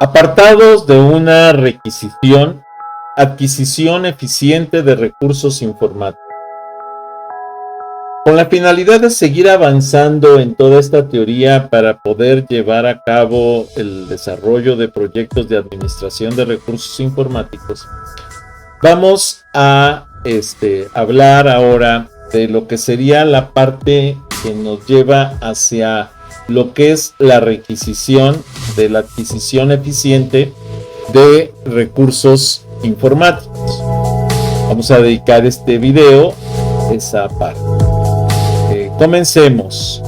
Apartados de una requisición, adquisición eficiente de recursos informáticos. Con la finalidad de seguir avanzando en toda esta teoría para poder llevar a cabo el desarrollo de proyectos de administración de recursos informáticos, vamos a hablar ahora de lo que sería la parte que nos lleva hacia lo que es la requisición de la adquisición eficiente de recursos informáticos. Vamos a dedicar este video a esa parte. Comencemos.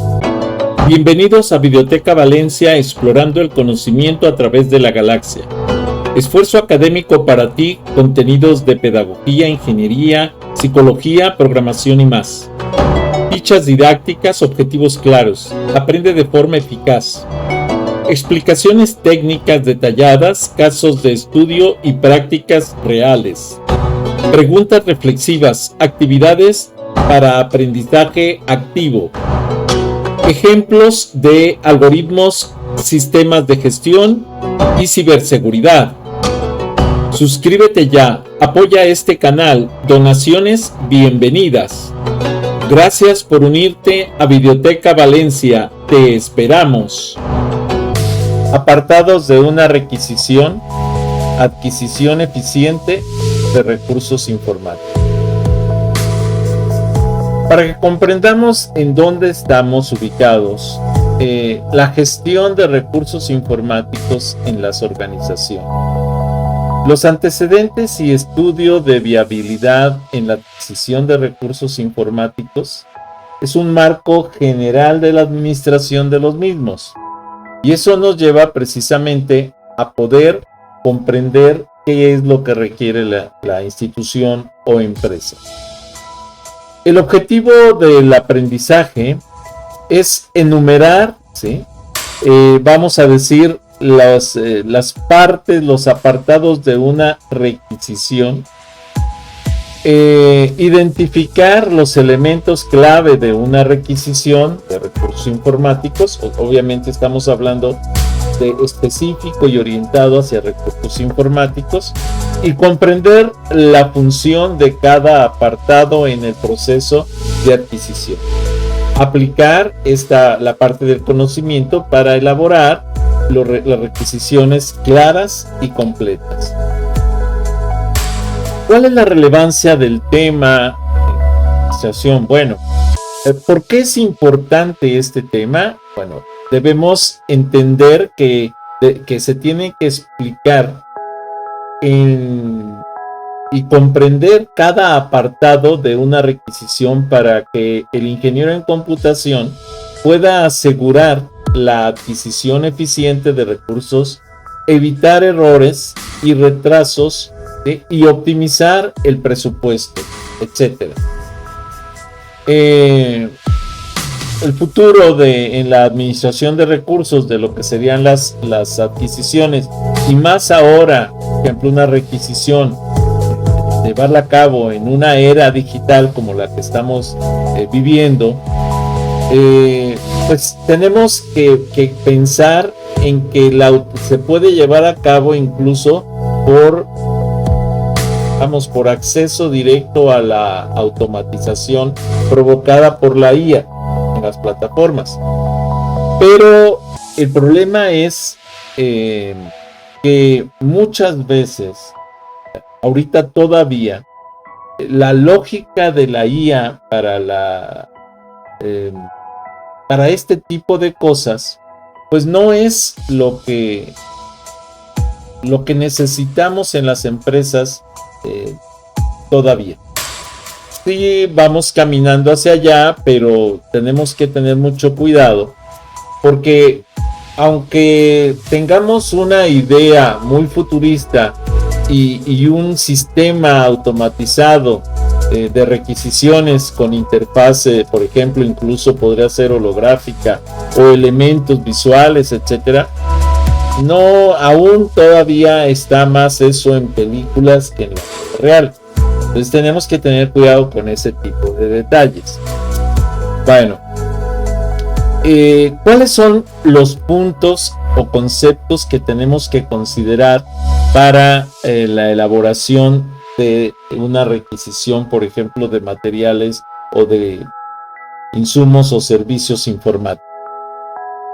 Bienvenidos a Videoteca Valencia, explorando el conocimiento a través de la galaxia. Esfuerzo académico para ti, contenidos de pedagogía, ingeniería, psicología, programación y más. Fichas didácticas, objetivos claros. Aprende de forma eficaz. Explicaciones técnicas detalladas, casos de estudio y prácticas reales. Preguntas reflexivas, actividades para aprendizaje activo. Ejemplos de algoritmos, sistemas de gestión y ciberseguridad. Suscríbete ya, apoya este canal, donaciones bienvenidas. Gracias por unirte a Videoteca Valencia, te esperamos. Apartados de una requisición, adquisición eficiente de recursos informáticos. Para que comprendamos en dónde estamos ubicados, la gestión de recursos informáticos en las organizaciones. Los antecedentes y estudio de viabilidad en la adquisición de recursos informáticos es un marco general de la administración de los mismos, y eso nos lleva precisamente a poder comprender qué es lo que requiere la institución o empresa. El objetivo del aprendizaje es enumerar, ¿sí? Vamos a decir, las partes, los apartados de una requisición, identificar los elementos clave de una requisición de recursos informáticos. Obviamente estamos hablando de específico y orientado hacia recursos informáticos, y comprender la función de cada apartado en el proceso de adquisición. Aplicar la parte del conocimiento para elaborar las requisiciones claras y completas. ¿Cuál es la relevancia del tema en administración? Bueno, ¿por qué es importante este tema? Bueno, debemos entender que se tiene que explicar y comprender cada apartado de una requisición para que el ingeniero en computación pueda asegurar la adquisición eficiente de recursos, evitar errores y retrasos, y optimizar el presupuesto, etc. El futuro en la administración de recursos, de lo que serían las adquisiciones, y más ahora, por ejemplo, una requisición, llevarla a cabo en una era digital como la que estamos viviendo, pues tenemos que pensar en que se puede llevar a cabo incluso por acceso directo a la automatización provocada por la IA en las plataformas. Pero el problema es que muchas veces, ahorita todavía, la lógica de la IA para este tipo de cosas, pues no es lo que necesitamos en las empresas todavía. Sí, vamos caminando hacia allá, pero tenemos que tener mucho cuidado, porque aunque tengamos una idea muy futurista y un sistema automatizado de requisiciones con interfase, por ejemplo, incluso podría ser holográfica o elementos visuales, etcétera, no, aún todavía está más eso en películas que en la vida real. Entonces tenemos que tener cuidado con ese tipo de detalles. Bueno, ¿cuáles son los puntos o conceptos que tenemos que considerar para la elaboración de una requisición, por ejemplo, de materiales o de insumos o servicios informáticos.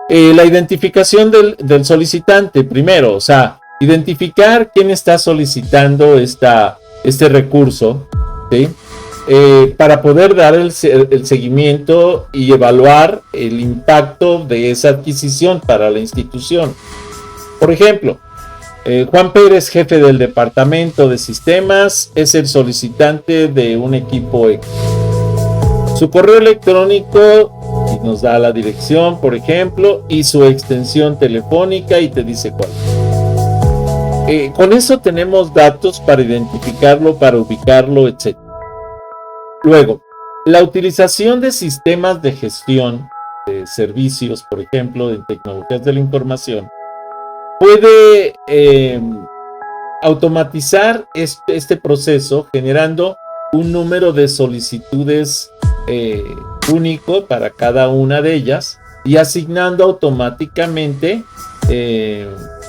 La identificación del solicitante, primero, o sea, identificar quién está solicitando este recurso, ¿sí? Para poder dar el seguimiento y evaluar el impacto de esa adquisición para la institución. Por ejemplo, Juan Pérez, jefe del departamento de sistemas, es el solicitante de un equipo X. Su correo electrónico y nos da la dirección, por ejemplo, y su extensión telefónica y te dice cuál. Con eso tenemos datos para identificarlo, para ubicarlo, etc. Luego, la utilización de sistemas de gestión de servicios, por ejemplo, de tecnologías de la información, puede automatizar este proceso generando un número de solicitudes único para cada una de ellas y asignando automáticamente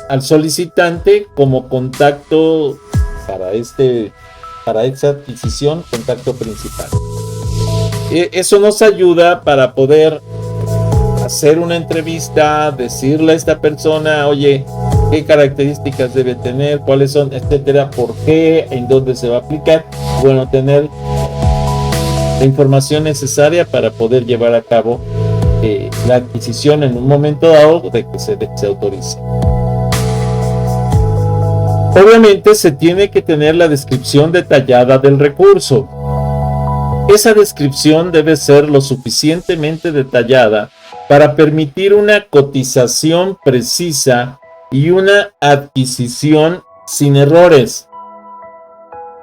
al solicitante como contacto para esta adquisición, contacto principal. Eso nos ayuda para poder hacer una entrevista, decirle a esta persona, oye, qué características debe tener, cuáles son, etcétera, por qué, en dónde se va a aplicar. Bueno, tener la información necesaria para poder llevar a cabo la adquisición en un momento dado de que se autorice. Obviamente se tiene que tener la descripción detallada del recurso. Esa descripción debe ser lo suficientemente detallada para permitir una cotización precisa y una adquisición sin errores.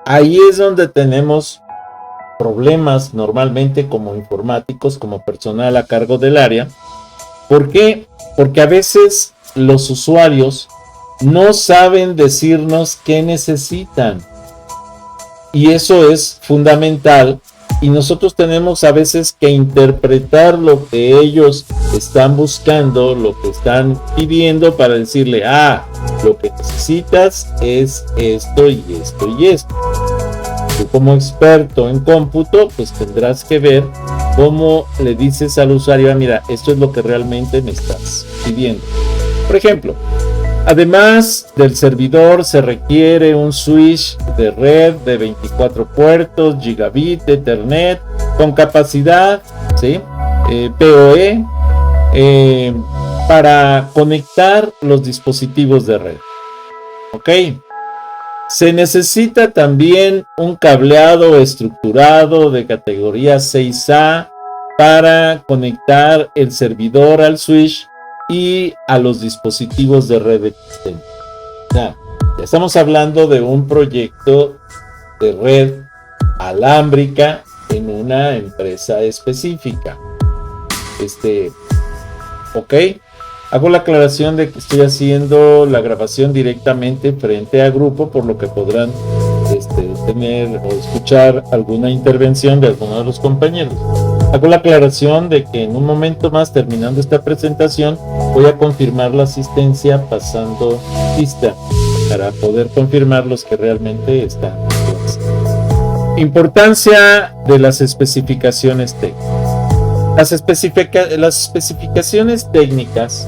Ahí es donde tenemos problemas normalmente como informáticos, como personal a cargo del área. ¿Por qué? Porque a veces los usuarios no saben decirnos qué necesitan. Y eso es fundamental. Y nosotros tenemos a veces que interpretar lo que ellos están buscando, lo que están pidiendo para decirle, lo que necesitas es esto y esto y esto. Tú como experto en cómputo, pues tendrás que ver cómo le dices al usuario, mira, esto es lo que realmente me estás pidiendo. Por ejemplo, además del servidor se requiere un switch de red de 24 puertos, gigabit, ethernet, con capacidad, ¿sí? PoE, para conectar los dispositivos de red. ¿Ok? Se necesita también un cableado estructurado de categoría 6A para conectar el servidor al switch y a los dispositivos de red existentes. Ya estamos hablando de un proyecto de red alámbrica en una empresa específica. Ok, hago la aclaración de que estoy haciendo la grabación directamente frente a grupo, por lo que podrán tener o escuchar alguna intervención de alguno de los compañeros. Hago la aclaración de que en un momento más, terminando esta presentación, voy a confirmar la asistencia pasando lista para poder confirmar los que realmente están. Importancia de las especificaciones técnicas. Las especificaciones técnicas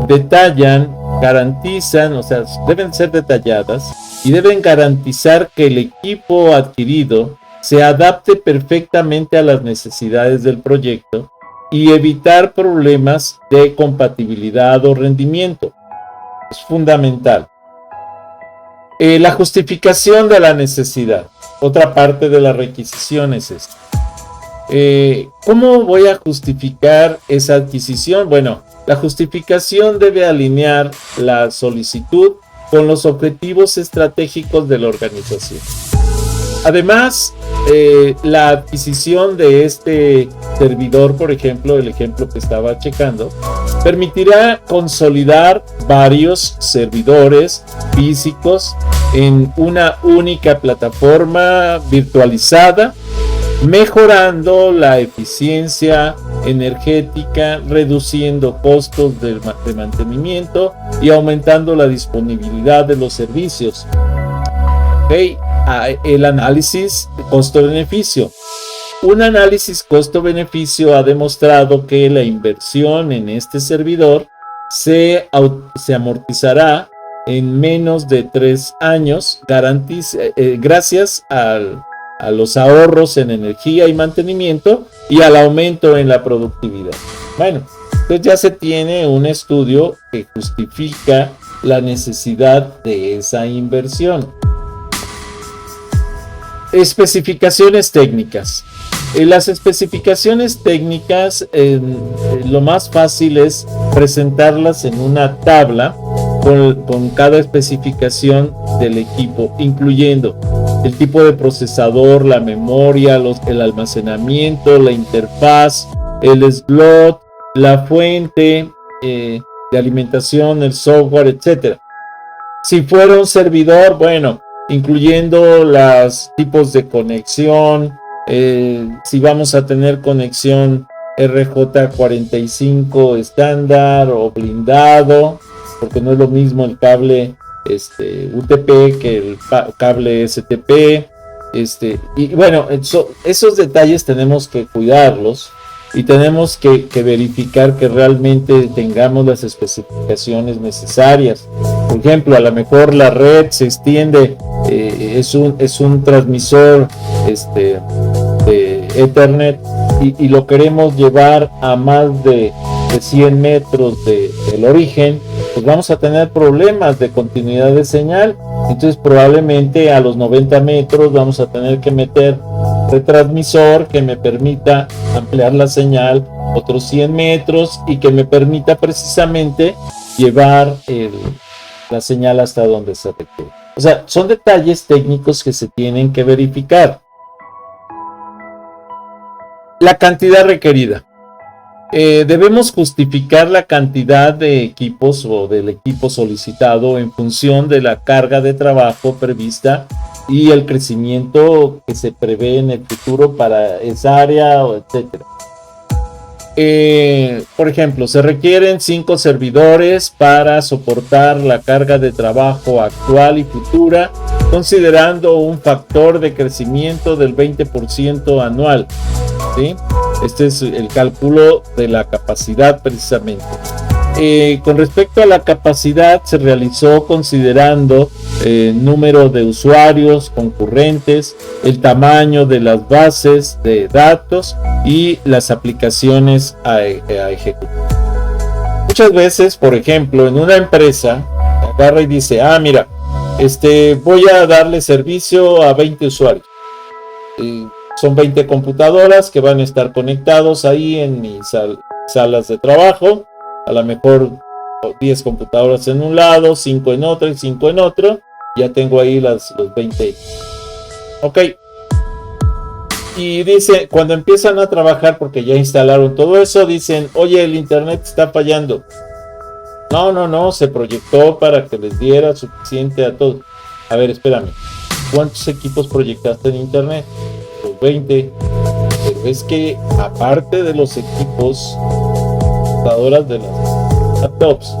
detallan, garantizan, o sea, deben ser detalladas y deben garantizar que el equipo adquirido se adapte perfectamente a las necesidades del proyecto y evitar problemas de compatibilidad o rendimiento. Es fundamental. La justificación de la necesidad. Otra parte de la requisición es esta. ¿Cómo voy a justificar esa adquisición? Bueno, la justificación debe alinear la solicitud con los objetivos estratégicos de la organización. Además, la adquisición de este servidor, por ejemplo, el ejemplo que estaba checando, permitirá consolidar varios servidores físicos en una única plataforma virtualizada, mejorando la eficiencia energética, reduciendo costos de mantenimiento y aumentando la disponibilidad de los servicios. Okay. El análisis costo-beneficio. Un análisis costo-beneficio ha demostrado que la inversión en este servidor se amortizará en menos de 3 años, gracias a los ahorros en energía y mantenimiento y al aumento en la productividad. Bueno, pues ya se tiene un estudio que justifica la necesidad de esa inversión. Especificaciones técnicas. Las especificaciones técnicas, lo más fácil es presentarlas en una tabla con cada especificación del equipo, incluyendo el tipo de procesador, la memoria, el almacenamiento, la interfaz, el slot, la fuente de alimentación, el software, etc. Si fuera un servidor, bueno, incluyendo los tipos de conexión, si vamos a tener conexión RJ45 estándar o blindado, porque no es lo mismo el cable UTP que el cable STP, y bueno, esos detalles tenemos que cuidarlos y tenemos que verificar que realmente tengamos las especificaciones necesarias. Por ejemplo, a lo mejor la red se extiende, es un transmisor de Ethernet y lo queremos llevar a más de 100 metros del origen, pues vamos a tener problemas de continuidad de señal. Entonces probablemente a los 90 metros vamos a tener que meter retransmisor que me permita ampliar la señal otros 100 metros y que me permita precisamente llevar la señal hasta donde se requiere. O sea, son detalles técnicos que se tienen que verificar. La cantidad requerida. Debemos justificar la cantidad de equipos o del equipo solicitado en función de la carga de trabajo prevista y el crecimiento que se prevé en el futuro para esa área, etc. Por ejemplo, se requieren 5 servidores para soportar la carga de trabajo actual y futura, considerando un factor de crecimiento del 20% anual. ¿Sí? Este es el cálculo de la capacidad precisamente. Con respecto a la capacidad, se realizó considerando número de usuarios concurrentes, el tamaño de las bases de datos y las aplicaciones a ejecutar. Muchas veces, por ejemplo, en una empresa agarra y dice, mira, voy a darle servicio a 20 usuarios. Son 20 computadoras que van a estar conectados ahí en mis salas de trabajo. A lo mejor 10 computadoras en un lado, 5 en otro y 5 en otro. Ya tengo ahí los 20. Ok. Y dice, cuando empiezan a trabajar, porque ya instalaron todo eso, dicen, oye, el internet está fallando. No, se proyectó para que les diera suficiente a todos. A ver, espérame. ¿Cuántos equipos proyectaste en internet? 20. Pero es que aparte de los equipos, computadoras de las laptops,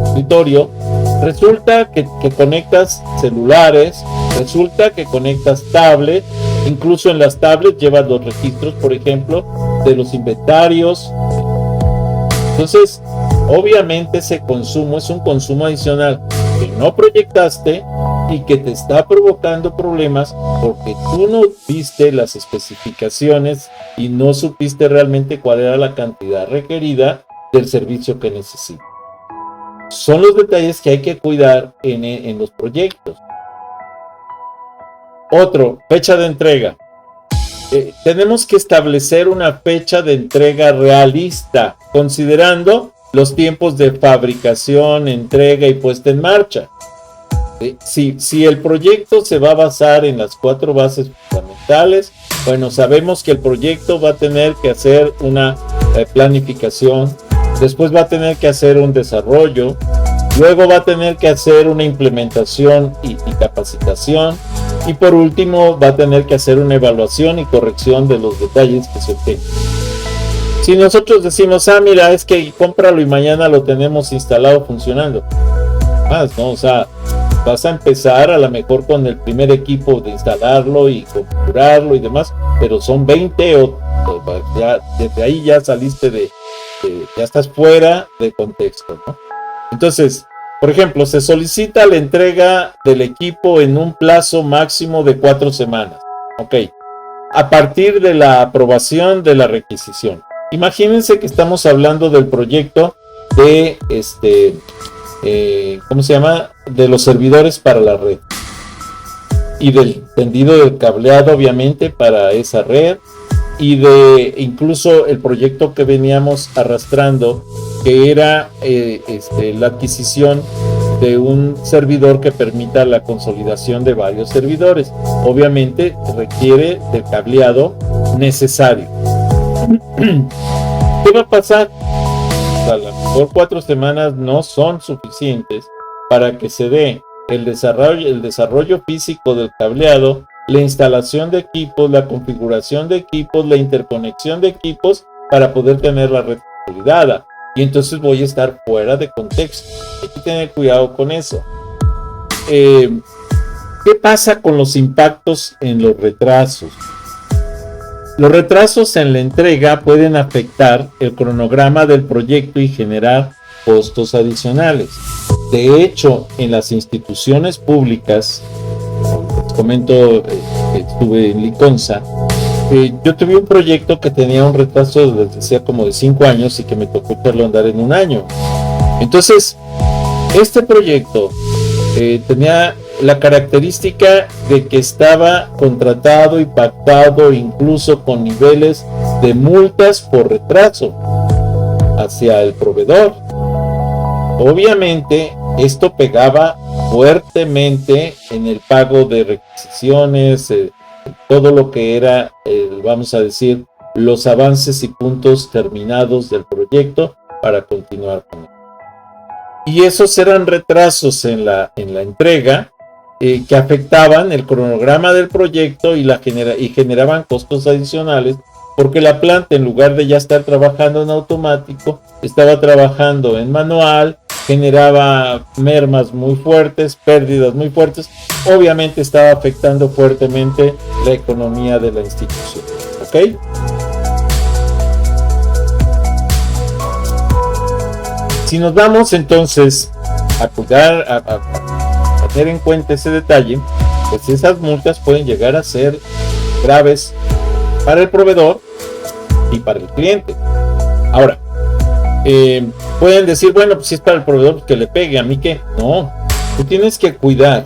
escritorio, resulta que conectas celulares, resulta que conectas tablets, incluso en las tablets llevas los registros, por ejemplo, de los inventarios. Entonces, obviamente ese consumo es un consumo adicional que no proyectaste y que te está provocando problemas porque tú no viste las especificaciones y no supiste realmente cuál era la cantidad requerida del servicio que necesitas. Son los detalles que hay que cuidar en los proyectos. Otro, fecha de entrega. Tenemos que establecer una fecha de entrega realista, considerando los tiempos de fabricación, entrega y puesta en marcha. Si el proyecto se va a basar en las 4 bases fundamentales, bueno, sabemos que el proyecto va a tener que hacer una planificación, después va a tener que hacer un desarrollo, luego va a tener que hacer una implementación y capacitación, Y por último, va a tener que hacer una evaluación y corrección de los detalles que se obtienen. Si nosotros decimos, mira, es que cómpralo y mañana lo tenemos instalado funcionando, más, ¿no? O sea, vas a empezar a lo mejor con el primer equipo de instalarlo y configurarlo y demás, pero son 20 o ya, desde ahí ya saliste ya estás fuera de contexto, ¿no? Entonces, por ejemplo, se solicita la entrega del equipo en un plazo máximo de 4 semanas. Ok, a partir de la aprobación de la requisición. Imagínense que estamos hablando del proyecto de ¿cómo se llama? De los servidores para la red y del tendido del cableado, obviamente, para esa red, y de incluso el proyecto que veníamos arrastrando, que era la adquisición de un servidor que permita la consolidación de varios servidores. Obviamente requiere del cableado necesario. ¿Qué va a pasar? A lo mejor 4 semanas no son suficientes para que se dé el desarrollo físico del cableado, la instalación de equipos, la configuración de equipos, la interconexión de equipos para poder tener la red consolidada. Y entonces voy a estar fuera de contexto. Hay que tener cuidado con eso. ¿Qué pasa con los impactos en los retrasos? Los retrasos en la entrega pueden afectar el cronograma del proyecto y generar costos adicionales. De hecho, en las instituciones públicas, les comento que estuve en Liconza, yo tuve un proyecto que tenía un retraso desde hacía como de 5 años y que me tocó echarlo a andar en 1 año. Entonces, este proyecto tenía la característica de que estaba contratado y pactado incluso con niveles de multas por retraso hacia el proveedor. Obviamente esto pegaba fuertemente en el pago de requisiciones, todo lo que era, vamos a decir, los avances y puntos terminados del proyecto para continuar con él. Y esos eran retrasos en la entrega que afectaban el cronograma del proyecto y generaban costos adicionales, porque la planta, en lugar de ya estar trabajando en automático, estaba trabajando en manual, generaba mermas muy fuertes, pérdidas muy fuertes. Obviamente estaba afectando fuertemente la economía de la institución. ¿Ok? Si nos vamos entonces a cuidar, a tener en cuenta ese detalle, pues esas multas pueden llegar a ser graves para el proveedor y para el cliente. Ahora, pueden decir, bueno, pues si es para el proveedor, pues que le pegue, ¿a mí qué? No, tú tienes que cuidar,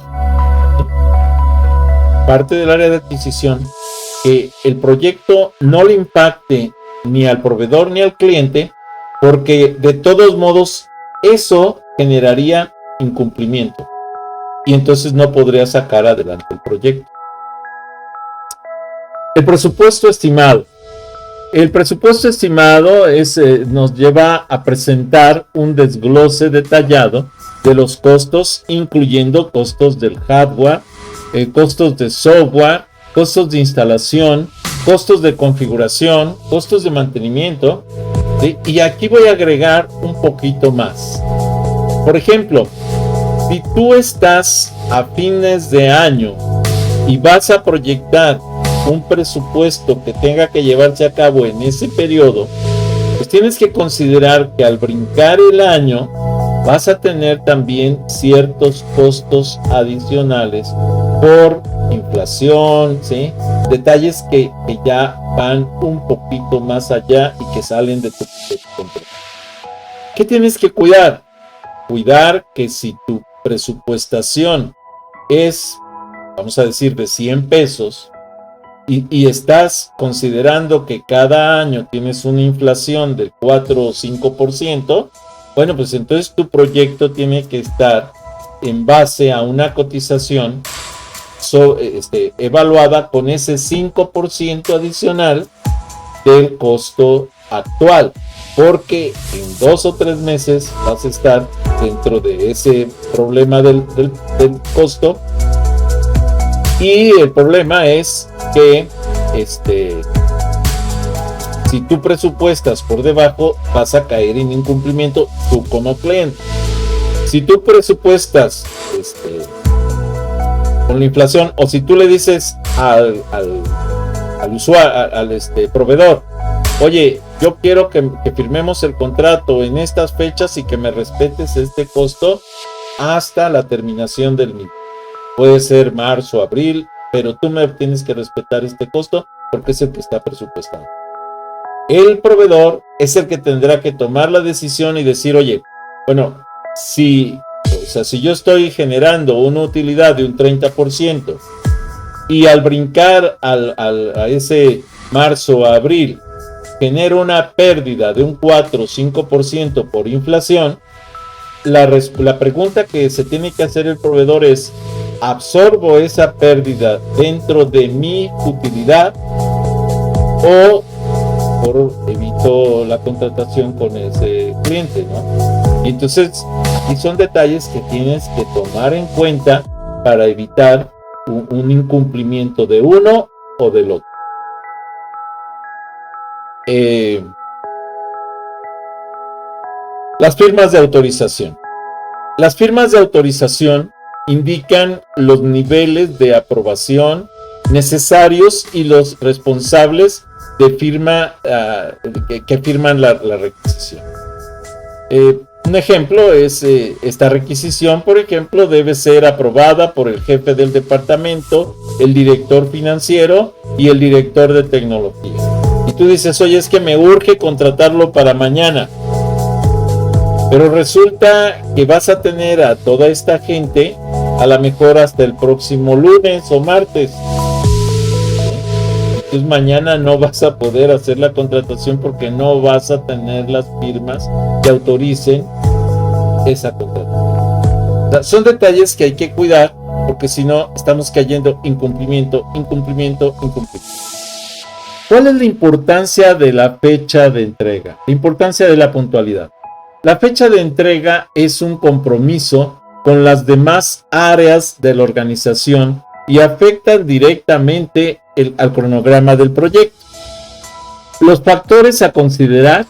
parte del área de adquisición, que el proyecto no le impacte ni al proveedor ni al cliente, porque de todos modos eso generaría incumplimiento y entonces no podría sacar adelante el proyecto. El presupuesto estimado. El presupuesto estimado nos lleva a presentar un desglose detallado de los costos, incluyendo costos del hardware, costos de software, costos de instalación, costos de configuración, costos de mantenimiento, ¿sí? Y aquí voy a agregar un poquito más. Por ejemplo, si tú estás a fines de año y vas a proyectar un presupuesto que tenga que llevarse a cabo en ese periodo, pues tienes que considerar que al brincar el año vas a tener también ciertos costos adicionales por inflación, ¿sí? Detalles que ya van un poquito más allá y que salen de tu control. ¿Qué tienes que cuidar? Cuidar que si tu presupuestación es, vamos a decir, de 100 pesos, y estás considerando que cada año tienes una inflación del 4 o 5%, bueno, pues entonces tu proyecto tiene que estar en base a una cotización evaluada con ese 5% adicional del costo actual, porque en 2 o 3 meses vas a estar dentro de ese problema del costo Y el problema es que si tú presupuestas por debajo, vas a caer en incumplimiento tú como cliente. Si tú presupuestas con la inflación, o si tú le dices al usuario, al proveedor, oye, yo quiero que firmemos el contrato en estas fechas y que me respetes este costo hasta la terminación del mismo. Puede ser marzo, abril, pero tú me tienes que respetar este costo porque es el que está presupuestado. El proveedor es el que tendrá que tomar la decisión y decir, oye, bueno, si yo estoy generando una utilidad de un 30% y al brincar a ese marzo a abril genero una pérdida de un 4 o 5% por inflación, la pregunta que se tiene que hacer el proveedor es, ¿absorbo esa pérdida dentro de mi utilidad o evito la contratación con ese cliente, ¿no? Y entonces, aquí son detalles que tienes que tomar en cuenta para evitar un incumplimiento de uno o del otro. Las firmas de autorización. Las firmas de autorización indican los niveles de aprobación necesarios y los responsables de firma que firman la requisición. Un ejemplo es esta requisición, por ejemplo, debe ser aprobada por el jefe del departamento, el director financiero y el director de tecnología. Y tú dices, oye, es que me urge contratarlo para mañana. Pero resulta que vas a tener a toda esta gente a lo mejor hasta el próximo lunes o martes. Entonces mañana no vas a poder hacer la contratación porque no vas a tener las firmas que autoricen esa contratación. O sea, son detalles que hay que cuidar porque si no estamos cayendo incumplimiento. ¿Cuál es la importancia de la fecha de entrega? La importancia de la puntualidad. La fecha de entrega es un compromiso con las demás áreas de la organización y afectan directamente al cronograma del proyecto. Los factores a considerar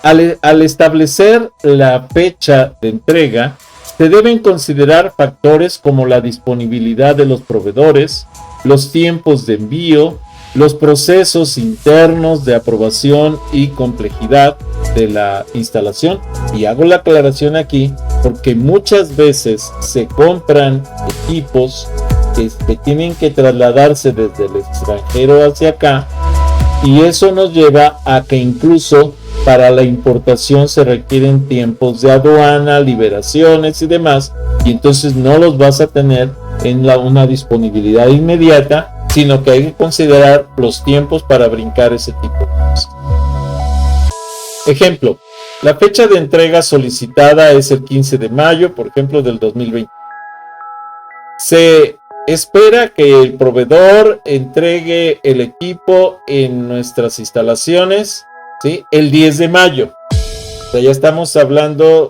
al establecer la fecha de entrega, se deben considerar factores como la disponibilidad de los proveedores, los tiempos de envío, los procesos internos de aprobación y complejidad de la instalación. Y hago la aclaración aquí porque muchas veces se compran equipos que tienen que trasladarse desde el extranjero hacia acá y eso nos lleva a que incluso para la importación se requieren tiempos de aduana, liberaciones y demás, y entonces no los vas a tener en una disponibilidad inmediata, sino que hay que considerar los tiempos para brincar ese tipo de cosas. Ejemplo, la fecha de entrega solicitada es el 15 de mayo, por ejemplo, del 2020. Se espera que el proveedor entregue el equipo en nuestras instalaciones, ¿sí?, el 10 de mayo. O sea, ya estamos hablando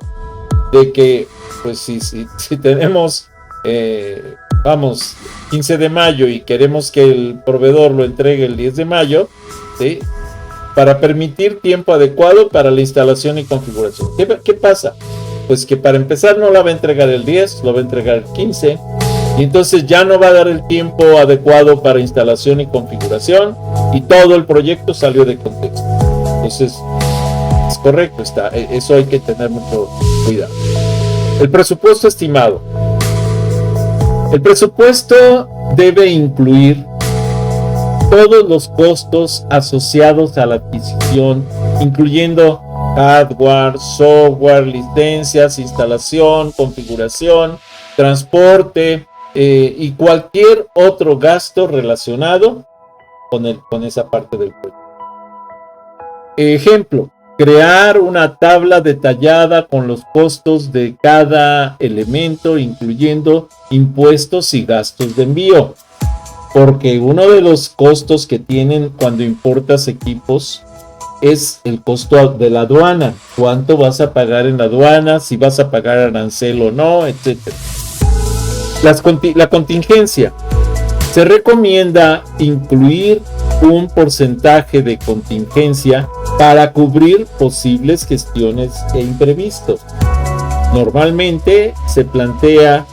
de que, pues, si tenemos, 15 de mayo y queremos que el proveedor lo entregue el 10 de mayo, ¿sí?, para permitir tiempo adecuado para la instalación y configuración. ¿Qué pasa? Pues que para empezar no la va a entregar el 10, lo va a entregar el 15, y entonces ya no va a dar el tiempo adecuado para instalación y configuración, y todo el proyecto salió de contexto. Entonces, es correcto, eso hay que tener mucho cuidado. El presupuesto estimado. El presupuesto debe incluir todos los costos asociados a la adquisición, incluyendo hardware, software, licencias, instalación, configuración, transporte y cualquier otro gasto relacionado con esa parte del proyecto. Ejemplo, crear una tabla detallada con los costos de cada elemento, incluyendo impuestos y gastos de envío. Porque uno de los costos que tienen cuando importas equipos es el costo de la aduana. ¿Cuánto vas a pagar en la aduana? Si vas a pagar arancel o no, etc. La contingencia. Se recomienda incluir un porcentaje de contingencia para cubrir posibles gestiones e imprevistos. Normalmente se plantea,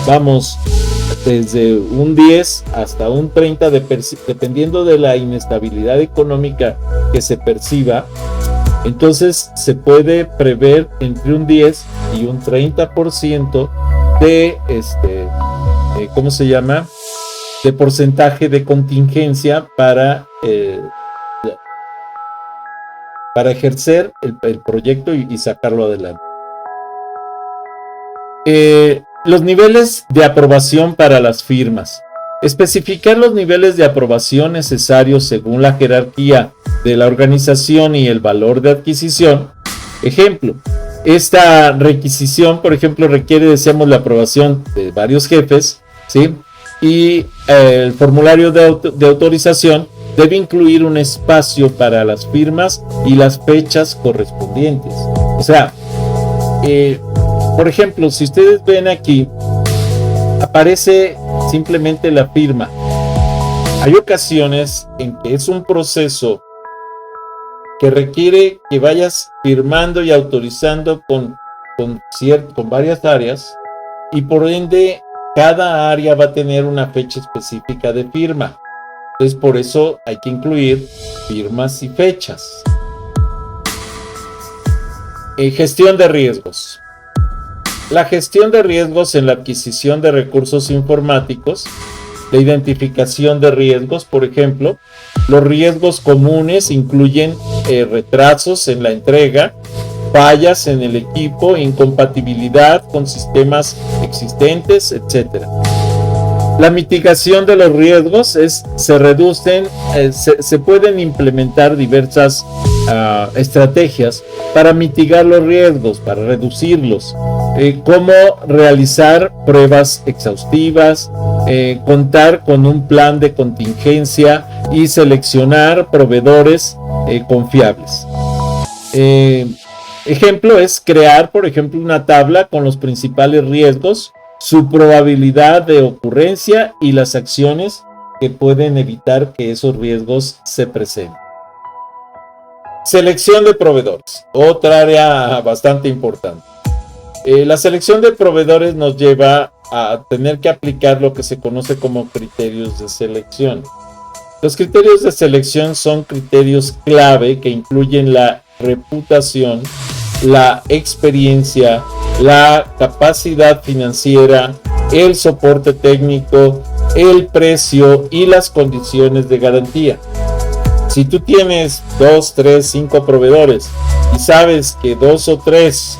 vamos, desde un 10 hasta un 30, dependiendo de la inestabilidad económica que se perciba. Entonces se puede prever entre un 10 y un 30% de ¿cómo se llama? De porcentaje de contingencia para ejercer el proyecto y sacarlo adelante. Los niveles de aprobación para las firmas. Especificar los niveles de aprobación necesarios según la jerarquía de la organización y el valor de adquisición. Ejemplo, esta requisición, por ejemplo, requiere, decíamos, la aprobación de varios jefes, ¿sí? Y el formulario de autorización debe incluir un espacio para las firmas y las fechas correspondientes. O sea, por ejemplo, si ustedes ven aquí, aparece simplemente la firma. Hay ocasiones en que es un proceso que requiere que vayas firmando y autorizando con varias áreas, y por ende cada área va a tener una fecha específica de firma. Entonces por eso hay que incluir firmas y fechas. Gestión de riesgos. La gestión de riesgos en la adquisición de recursos informáticos, la identificación de riesgos, por ejemplo, los riesgos comunes incluyen retrasos en la entrega, fallas en el equipo, incompatibilidad con sistemas existentes, etc. La mitigación de los riesgos se pueden implementar diversas estrategias para mitigar los riesgos, para reducirlos, como realizar pruebas exhaustivas, contar con un plan de contingencia y seleccionar proveedores confiables. Ejemplo es crear, por ejemplo, una tabla con los principales riesgos, su probabilidad de ocurrencia y las acciones que pueden evitar que esos riesgos se presenten. Selección de proveedores, otra área bastante importante. La selección de proveedores nos lleva a tener que aplicar lo que se conoce como criterios de selección. Los criterios de selección son criterios clave que incluyen la reputación, la experiencia, la capacidad financiera, el soporte técnico, el precio y las condiciones de garantía. Si tú tienes 2, 3, 5 proveedores y sabes que 2 o 3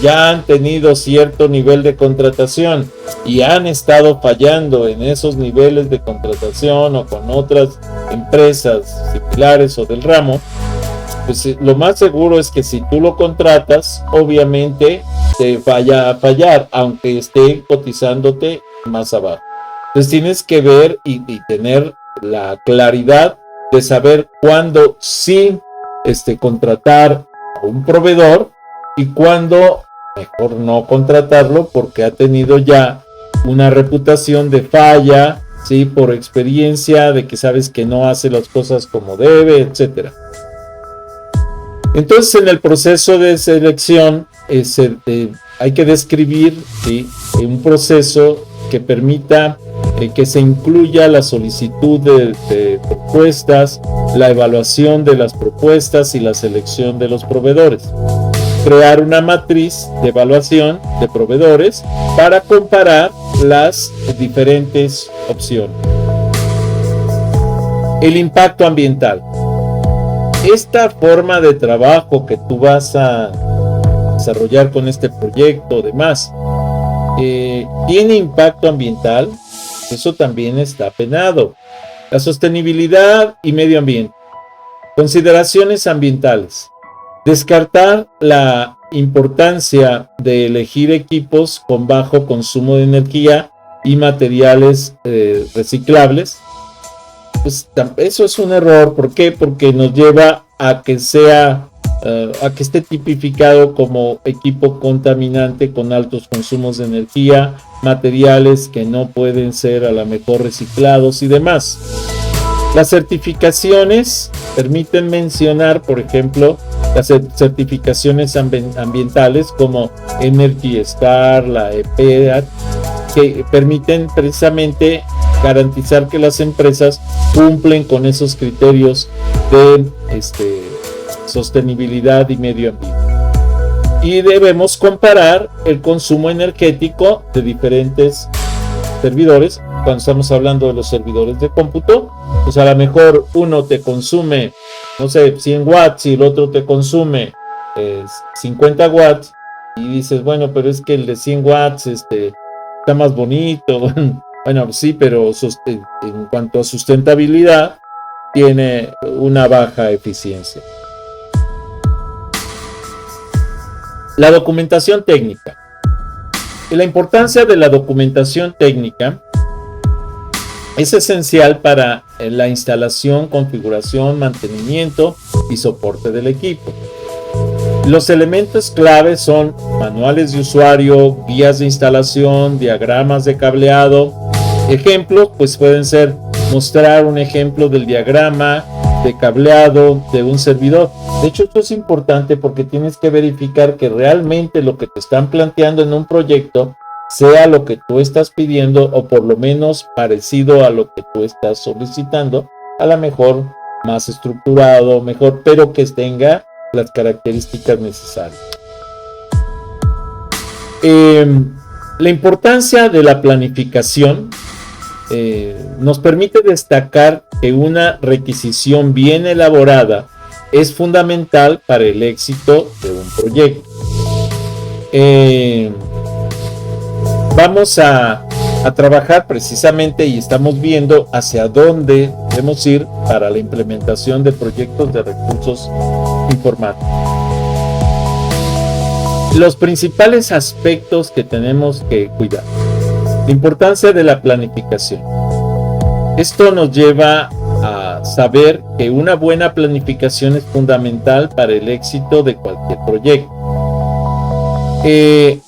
ya han tenido cierto nivel de contratación y han estado fallando en esos niveles de contratación o con otras empresas similares o del ramo, pues lo más seguro es que si tú lo contratas, obviamente te vaya a fallar, aunque esté cotizándote más abajo. Entonces tienes que ver y tener la claridad de saber cuándo sí contratar a un proveedor y cuándo mejor no contratarlo porque ha tenido ya una reputación de falla, ¿sí? Por experiencia de que sabes que no hace las cosas como debe, etcétera. Entonces en el proceso de selección hay que describir, ¿sí? Un proceso que permita que se incluya la solicitud de propuestas, la evaluación de las propuestas y la selección de los proveedores. Crear una matriz de evaluación de proveedores para comparar las diferentes opciones. El impacto ambiental. Esta forma de trabajo que tú vas a desarrollar con este proyecto o demás, ¿tiene impacto ambiental? Eso también está penado. La sostenibilidad y medio ambiente. Consideraciones ambientales. Descartar la importancia de elegir equipos con bajo consumo de energía y materiales reciclables. Pues eso es un error. ¿Por qué? Porque nos lleva a que esté tipificado como equipo contaminante con altos consumos de energía, materiales que no pueden ser a lo mejor reciclados y demás. Las certificaciones permiten mencionar, por ejemplo, las certificaciones ambientales como Energy Star, la EPA, que permiten precisamente garantizar que las empresas cumplen con esos criterios de sostenibilidad y medio ambiente. Y debemos comparar el consumo energético de diferentes servidores. Cuando estamos hablando de los servidores de cómputo, pues a lo mejor uno te consume, no sé, 100 watts y el otro te consume 50 watts, y dices, bueno, pero es que el de 100 watts está más bonito. Bueno, sí, pero en cuanto a sustentabilidad, tiene una baja eficiencia. La documentación técnica. Y la importancia de la documentación técnica es esencial para la instalación, configuración, mantenimiento y soporte del equipo. Los elementos clave son manuales de usuario, guías de instalación, diagramas de cableado. Ejemplos, pues pueden ser mostrar un ejemplo del diagrama de cableado de un servidor. De hecho, esto es importante porque tienes que verificar que realmente lo que te están planteando en un proyecto sea lo que tú estás pidiendo, o por lo menos parecido a lo que tú estás solicitando, a lo mejor más estructurado, mejor, pero que tenga las características necesarias. La importancia de la planificación nos permite destacar que una requisición bien elaborada es fundamental para el éxito de un proyecto. Vamos a trabajar precisamente y estamos viendo hacia dónde debemos ir para la implementación de proyectos de recursos informáticos. Los principales aspectos que tenemos que cuidar. La importancia de la planificación. Esto nos lleva a saber que una buena planificación es fundamental para el éxito de cualquier proyecto.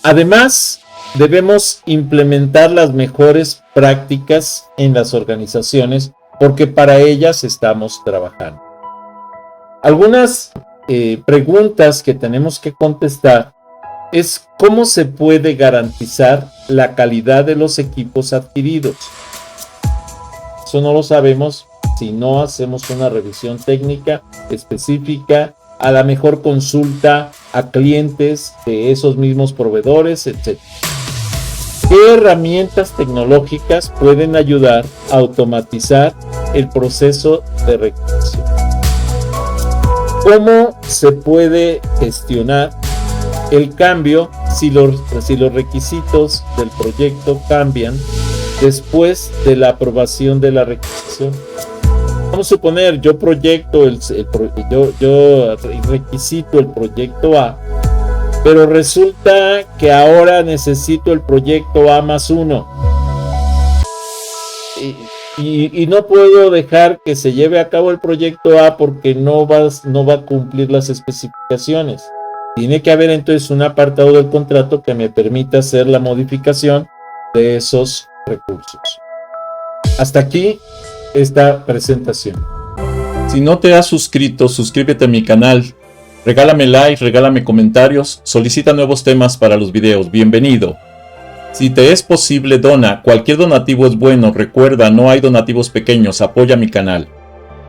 Además, debemos implementar las mejores prácticas en las organizaciones porque para ellas estamos trabajando. Algunas preguntas que tenemos que contestar es cómo se puede garantizar la calidad de los equipos adquiridos. Eso no lo sabemos si no hacemos una revisión técnica específica, a la mejor consulta a clientes de esos mismos proveedores, etc. ¿Qué herramientas tecnológicas pueden ayudar a automatizar el proceso de requisición? ¿Cómo se puede gestionar el cambio si los requisitos del proyecto cambian después de la aprobación de la requisición? Vamos a suponer, yo proyecto yo requisito el proyecto A, pero resulta que ahora necesito el proyecto A más 1. Y no puedo dejar que se lleve a cabo el proyecto A porque no va a cumplir las especificaciones. Tiene que haber entonces un apartado del contrato que me permita hacer la modificación de esos recursos. Hasta aquí esta presentación. Si no te has suscrito, suscríbete a mi canal. Regálame like, regálame comentarios, solicita nuevos temas para los videos. Bienvenido. Si te es posible, dona. Cualquier donativo es bueno. Recuerda, no hay donativos pequeños. Apoya mi canal.